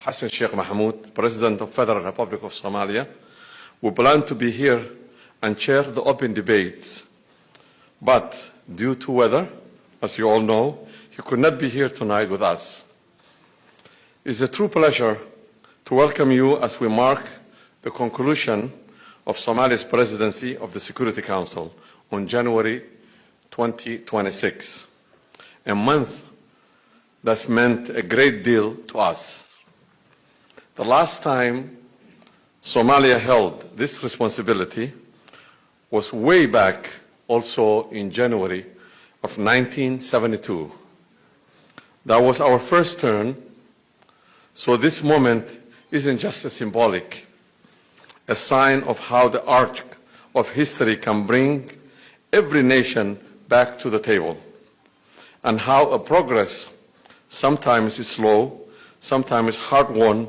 Hassan Sheikh Mahmoud, President of Federal Republic of Somalia. We plan to be here and chair the open debates, but due to weather, as you all know, he could not be here tonight with us. It's a true pleasure to welcome you as we mark the conclusion of Somalia's presidency of the Security Council on January 2026, a month that's meant a great deal to us. The last time Somalia held this responsibility was way back also in January of 1972. That was our first turn, so this moment isn't just a symbolic, a sign of how the arc of history can bring every nation back to the table, and how a progress sometimes is slow, sometimes hard-won,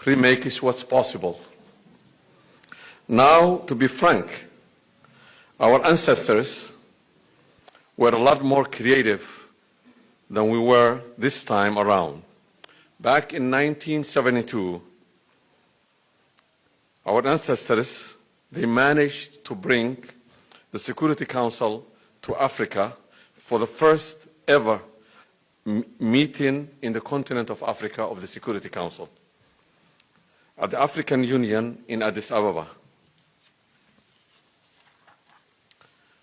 remake is what's possible. Now, to be frank, our ancestors were a lot more creative than we were this time around. Back in 1972, our ancestors, they managed to bring the Security Council to Africa for the first ever meeting in the continent of Africa of the Security Council at the African Union in Addis Ababa.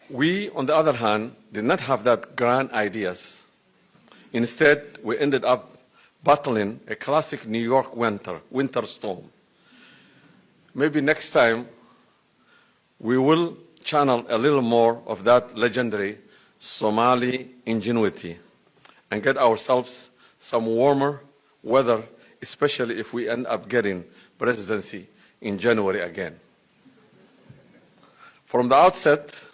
We, on the other hand, did not have that grand ideas. Instead, we ended up battling a classic New York winter storm. Maybe next time we will channel a little more of that legendary Somali ingenuity and get ourselves some warmer weather, especially if we end up getting presidency in January again. From the outset,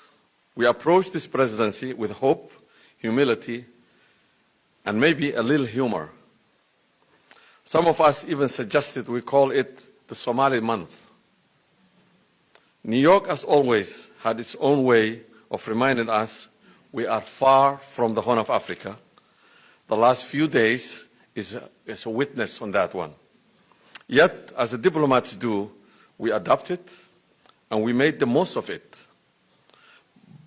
we approached this presidency with hope, humility, and maybe a little humor. Some of us even suggested we call it the Somali month. New York, as always, had its own way of reminding us we are far from the Horn of Africa. The last few days is a witness on that one. Yet, as the diplomats do, we adapted and we made the most of it.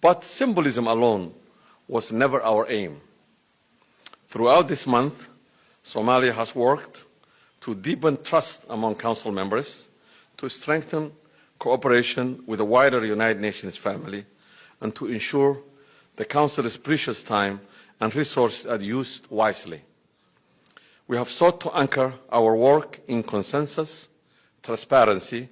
But symbolism alone was never our aim. Throughout this month, Somalia has worked to deepen trust among Council members, to strengthen cooperation with the wider United Nations family, and to ensure the Council's precious time and resources are used wisely. We have sought to anchor our work in consensus, transparency,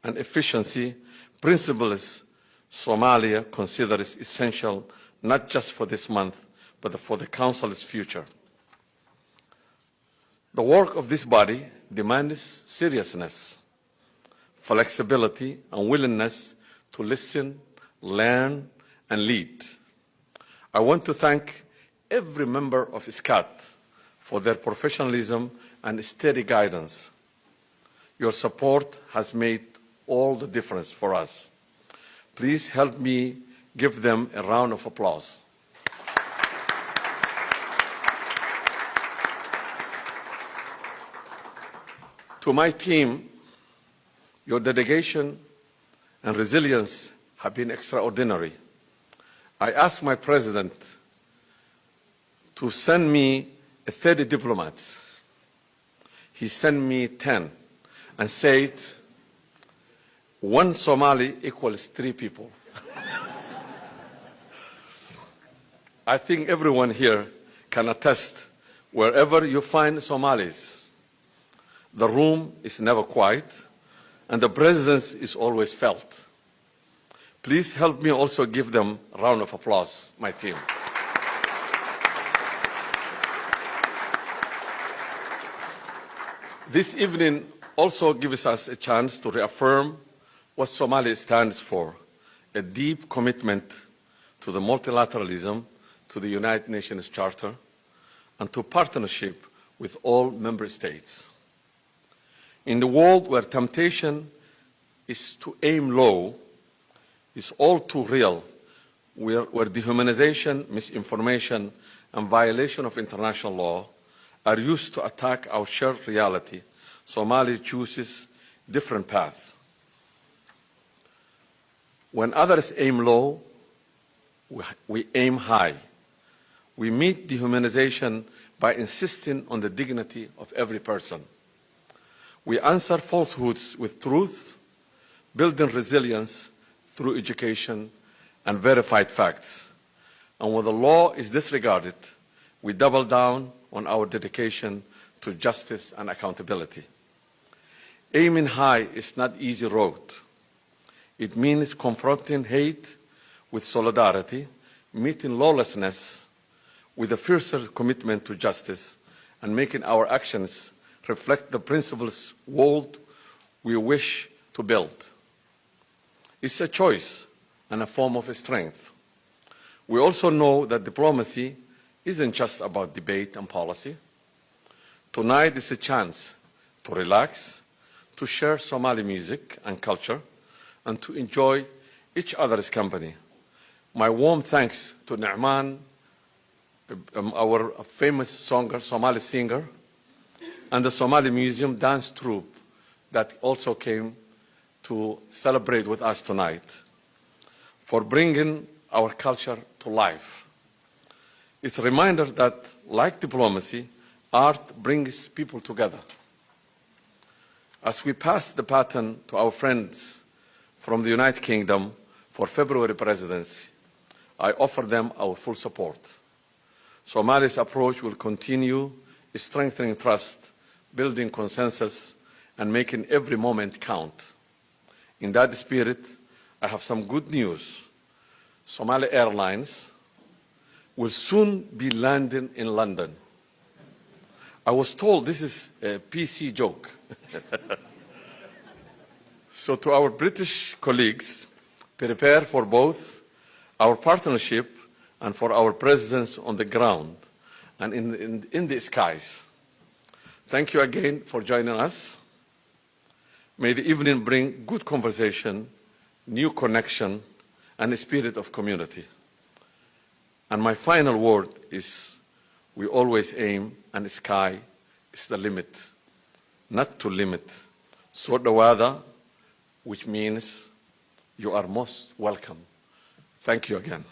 and efficiency, principles Somalia considers essential not just for this month, but for the Council's future. The work of this body demands seriousness, flexibility, and willingness to listen, learn, and lead. I want to thank every member of SCAT for their professionalism and steady guidance. Your support has made all the difference for us. Please help me give them a round of applause. To my team, your dedication and resilience have been extraordinary. I asked my president to send me 30 diplomats. He sent me 10 and said, one Somali equals 3 people. I think everyone here can attest, wherever you find Somalis, the room is never quiet and the presence is always felt. Please help me also give them a round of applause, my team. This evening also gives us a chance to reaffirm what Somalia stands for, a deep commitment to the multilateralism, to the United Nations Charter, and to partnership with all member states. In the world where temptation is to aim low, is all too real, where dehumanization, misinformation, and violation of international law are used to attack our shared reality, Somali chooses different path. When others aim low, we aim high. We meet dehumanization by insisting on the dignity of every person. We answer falsehoods with truth, building resilience through education and verified facts. And when the law is disregarded, we double down on our dedication to justice and accountability. Aiming high is not an easy road. It means confronting hate with solidarity, meeting lawlessness with a fiercer commitment to justice, and making our actions reflect the principles world we wish to build. It's a choice and a form of strength. We also know that diplomacy isn't just about debate and policy. Tonight is a chance to relax, to share Somali music and culture, and to enjoy each other's company. My warm thanks to Na'man, our famous Somali singer, and the Somali Museum dance troupe that also came to celebrate with us tonight, for bringing our culture to life. It's a reminder that, like diplomacy, art brings people together. As we pass the baton to our friends from the United Kingdom for February presidency, I offer them our full support. Somalia's approach will continue strengthening trust, building consensus, and making every moment count. In that spirit, I have some good news. Somali Airlines will soon be landing in London. I was told this is a PC joke. So to our British colleagues, prepare for both our partnership and for our presence on the ground and in the skies. Thank you again for joining us. May the evening bring good conversation, new connection, and a spirit of community. And my final word is, we always aim, and the sky is the limit, not to limit. So dhawaada, which means you are most welcome. Thank you again.